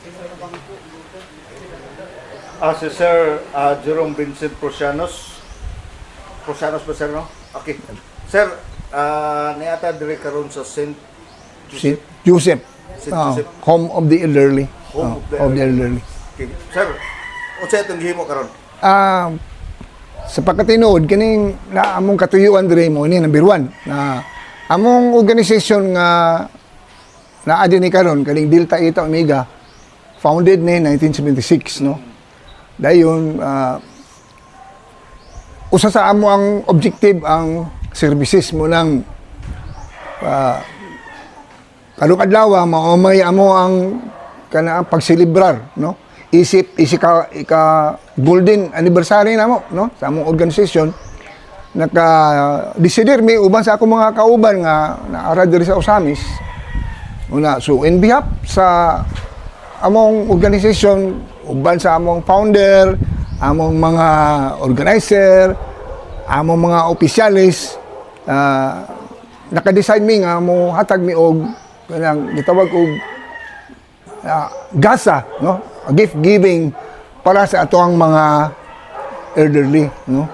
Si Sir Jerome Vincent Prosianos. Prosianos ba, sir, no? Okay. Sir, niata dire karon sa St. Si Joseph. St. Joseph. Home of the elderly. Home of the of the elderly. Okay. Sir, unsa itong gihimo karon? Sa pagkatinood, kining na among katuyuan dire mo ni number 1 na among organisasyon nga naa din ni karon kaning Delta Eta Omega founded ni 1976, no. Dayon usa sa amo ang objective ang services mo ng kadlaw maumay amo ang kana pagselebrar, no. Isip ika golden anniversary namo, no, sa among organisasyon. Naka-decider mi uban sa akong mga kauban nga naara diri sa Osamis. Una, so in behalf sa among organisasyon, uban sa among founder, among mga organizer, among mga opisyalis, naka-decide mi nga mo hatag mi og kanang gitawag og gasa, no, gift giving para sa ato ang mga elderly, no.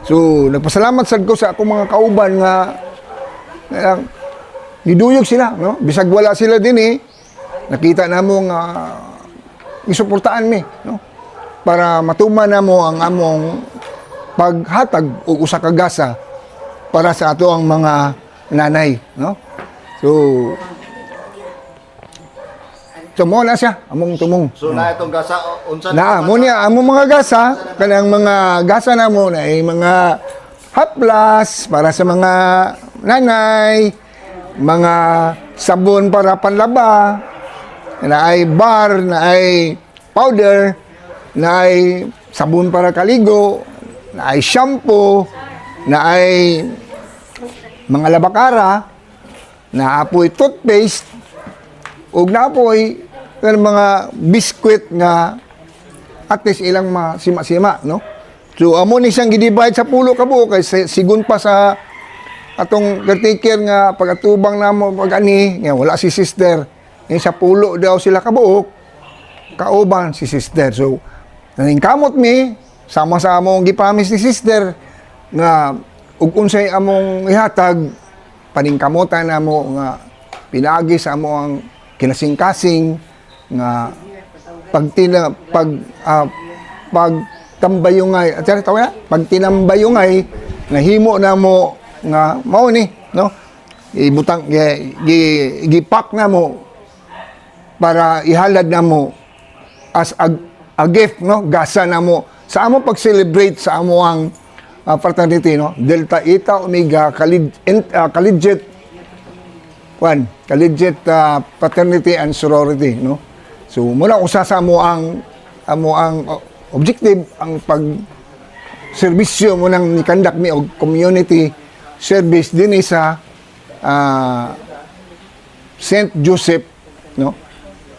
So nagpasalamat sad ko sa akong mga kauban nga niduyog sila, no, bisag wala sila din nakita namo nga isuportaan mi, no, para matuman namo ang among paghatag og usa ka gasa para sa ato ang mga nanay, no. So mo na siya, among tumong. So na itong gasa unsa Na mo niya among mga gasa, kanang mga gasa na mo na ay mga haplas para sa mga nanay, mga sabon para panlaba, na ay bar, na ay powder, na ay sabon para kaligo, na ay shampoo, na ay mga labakara, na apoy toothpaste, ug napoy mga biskwit nga at least ilang masima-sima, no. So amo ni siyang gidivide sa pulo ka buok kay sigun pa sa atong caretaker nga pagatubang namo pag-ani nga wala si sister, sa pulo daw sila ka buok kauban si sister. So naningkamot mi sama sa among gipromise ni sister nga ug unsay among ihatag paningkamotan namo nga pinagi sa amo ang kinasing-kasing nga pagtambayungay at tawa pagtinambayungay nga himo na mo nga mao ni, no, ibutang gipak na mo para ihalad na mo as a gift, no, gasa na mo sa amo pag-celebrate sa amo ang fraternity, no, Delta Eta Omega Collegiate fraternity and sorority, no. So muna usa sa amo ang objective ang pag serbisyo mo nang nikandak mi og community service dinhi sa St. Joseph, no,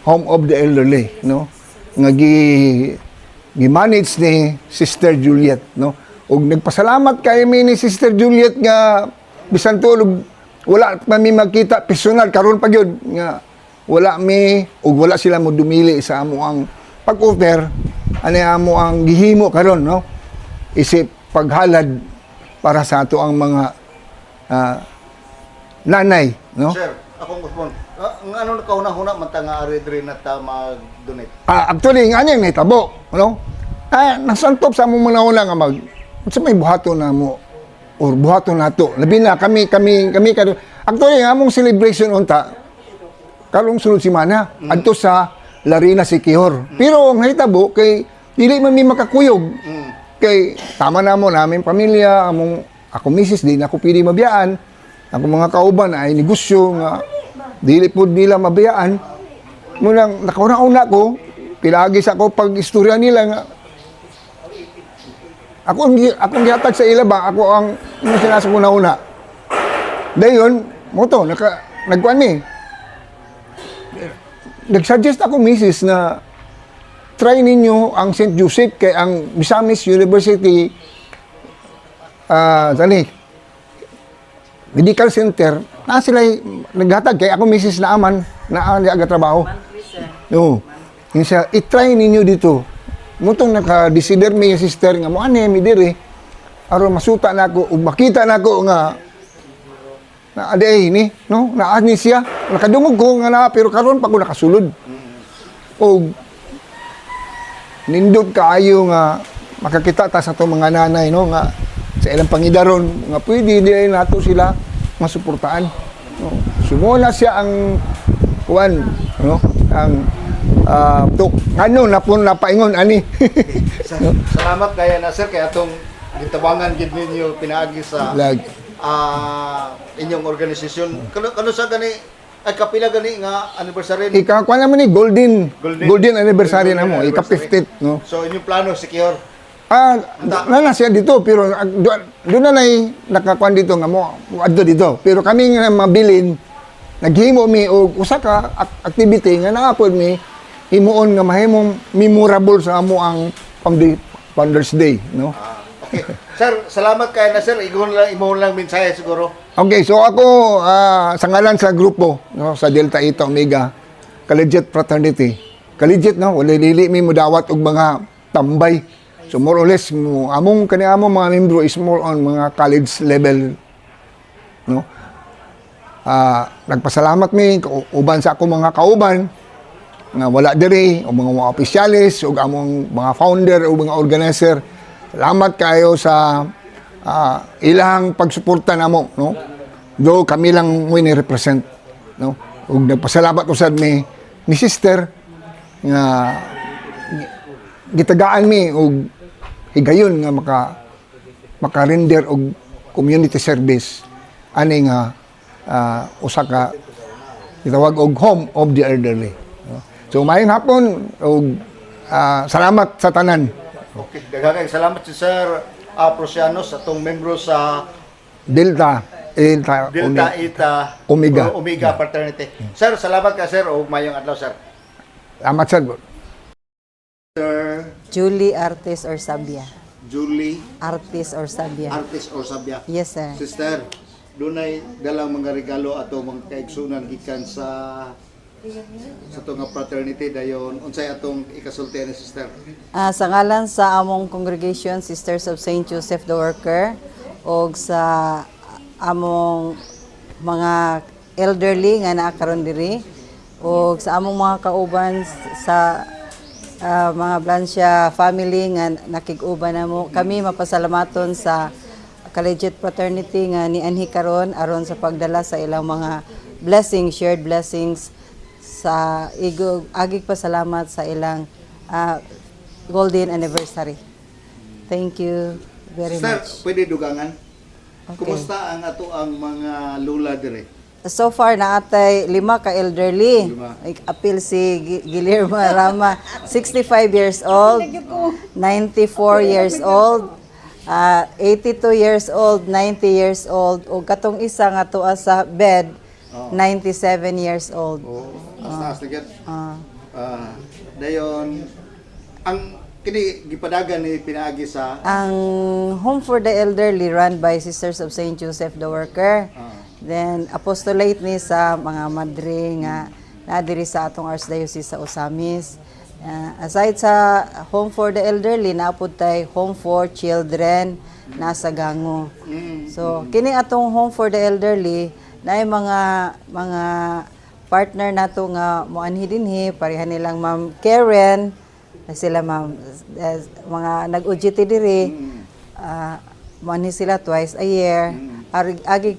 Home of the Elderly, no, nga gi-manage ni Sister Juliet, no. Ug nagpasalamat kay mi ni Sister Juliet nga bisan tulog wala pa mi magkita personal karon pa gyud nga wala mi ug wala sila mo dumili sa amo ang pag-offer ani amo ang gihimo karon, no, isip paghalad para sa ato ang mga nanay, no. Sir, akong gusto ano kauna-huna man ta nga ari diri na ta mag-donate. Actually nganyang nahitabo, no. Nasantop sa among mga nga unsa may buhaton na mo or buhaton nato. Labi na kami karon. Actually among celebration unta karong sunod semana adto sa Larina Siquijor. Pero ang nahitabo kay dili man mi makakuyog. Kay tama na mo namin pamilya, ako misis di na ako pili mabiyaan. Ako mga kauban ay negosyo nga dili pud nila mabiyaan. Munang nakauna-una ko pilagi sa ako pag istorya nila nga akong gihatag sa ila ba, ako ang sinasa ko una. Dayon, mo to, nagkuhan mi. Nag-suggest ako, misis, na try ninyo ang St. Joseph kay ang Misamis University Medical Center, na sila naghatag kay ako misis na aman, na aga trabaho. No. Yung siya, itry ninyo dito. Mutong naka-desider mi sister nga mo ane mi diri. Aron masuta na ako ug makita na ako nga na aday ni no naani siya nakadungog ko nga na pero karon pa ko nakasulod. Og nindot kaayo nga makakita ta sa to mga nanay no nga sa ilang pangidaron nga pwede di nato sila masuportaan. No? Sumuna siya ang kuan no ang to ano napon napaingon ani. Salamat kaya na sir kay atong gitabangan gid ninyo pinaagi sa Lag. inyong organisasyon. Kano sa gani ay kapila gani nga anniversary Ikakuha naman ni golden anniversary na mo, ika-50th, no? So inyong plano secure. Na siya dito, pero doon na nakakuan dito nga mo, adto dito. Pero kami nga mabilin, naghimo mi og usa ka activity nga naapod mi himuon nga mahimong memorable sa amo ang Founders Day, no? Okay. Sir, salamat kay na sir. Imo lang mensahe siguro. Okay, so ako sa ngalan sa grupo no sa Delta Eta Omega Collegiate Fraternity. Collegiate no, wala lili mi mudawat og mga tambay. So more or less mo among kaniamo mga membro is more on mga college level no. Nagpasalamat mi uban sa ako mga kauban nga wala diri o mga opisyalis o among mga founder o mga organizer. Salamat kayo sa ilang pagsuporta namo no. Do kami lang mo ni-represent no. Ug nagpasalamat usad mi ni sister nga gitagaan mi og higayon nga maka-render og community service ani nga usa ka gitawag og home of the elderly no? So mayong hapon og salamat sa tanan. Okay, daghang salamat si Sir Prosianos atong membro sa Delta Eta Omega. Omega Fraternity. Sir, salamat ka sir o mayong adlaw sir. Salamat sir. Sir Julie Artis or Sabia. Julie Artis or Sabia. Artis or Sabia. Yes, sir. Sister, dunay dalang mga regalo ato mga kaigsunan gikan sa nga fraternity dayon unsay atong ikasulti ni sister. Sa ngalan sa among congregation, Sisters of Saint Joseph the Worker, o sa among mga elderly nga naa karon diri, o sa among mga kauban sa mga Blancia family nga nakig-uban namo, kami mapasalamaton sa Collegiate Fraternity nga nianhi karon aron sa pagdala sa ilang mga blessings, shared blessings sa agig pasalamat sa ilang golden anniversary. Thank you very Sister, much. pwede dugangan? Okay. Kumusta ang ato ang mga lula dire? So far naatay 5 ka elderly. Apil si Guillermo Rama, 65 years old, 94 years old, 82 years old, 90 years old, o katong isa nga tuwa sa bed, 97 years old. Taas na gyud. Dayon ang kini gipadagan ni pinaagi sa Ang Home for the Elderly run by Sisters of Saint Joseph the Worker. Then apostolate ni sa mga madre nga nadiri sa atong Archdiocese sa Osamis. Aside sa Home for the Elderly, naapod tay Home for Children nasa Gango. So kini atong Home for the Elderly naay mga partner nato nga moanhi dinhi pareha nilang Ma'am Karen na sila ma'am mga nag-UGT diri moanhi sila twice a year agig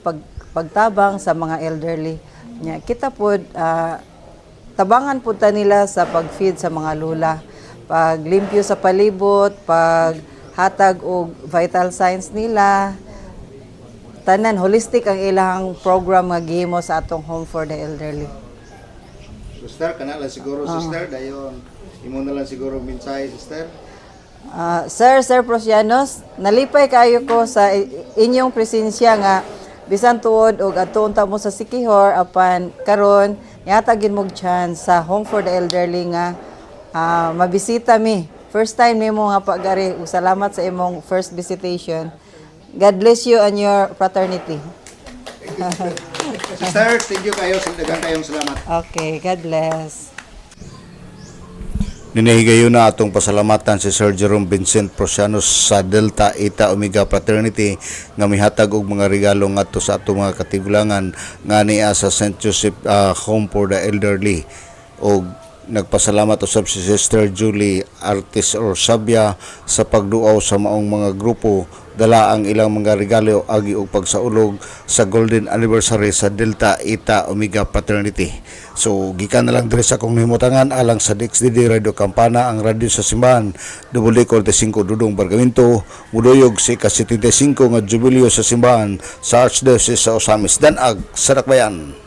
pagtabang sa mga elderly nya kita pod tabangan pud ta nila sa pag-feed sa mga lula, paglimpyo sa palibot, paghatag og vital signs nila, tanan holistic ang ilang program nga gihimo sa atong Home for the Elderly. Sister, kana lang siguro sister dayon imo na lang siguro mensahe sister. Sir Prosianos, nalipay kayo ko sa inyong presensya nga bisan tuod og adto mo sa Sikihor apan karon yatagin mog chance sa Home for the Elderly nga mabisita mi. First time nimo nga pagari, salamat sa imong first visitation. God bless you and your fraternity. Sister, thank you kayo sa daghang kayong salamat. Okay, God bless. Ninahigayon na atong pasalamatan si Sir Jerome Vincent Prosianos sa Delta Eta Omega Fraternity nga mihatag og mga regalo ngadto sa atong mga katigulangan nga niya sa St. Joseph Home for the Elderly. Og nagpasalamat usab si Sister Julie Artis Orsabia sa pagduaw sa maong mga grupo dala ang ilang mga regalo agi og pagsaulog sa golden anniversary sa Delta Eta Omega Fraternity. So gikan na lang diri sa akong himutangan alang sa DXDD Radio Campana, ang radyo sa simbahan, WD45 Dudong Bargamento, muduyog si ika-75 nga jubileo sa simbahan sa Archdiocese sa Osamis, Danag, Sarakbayan.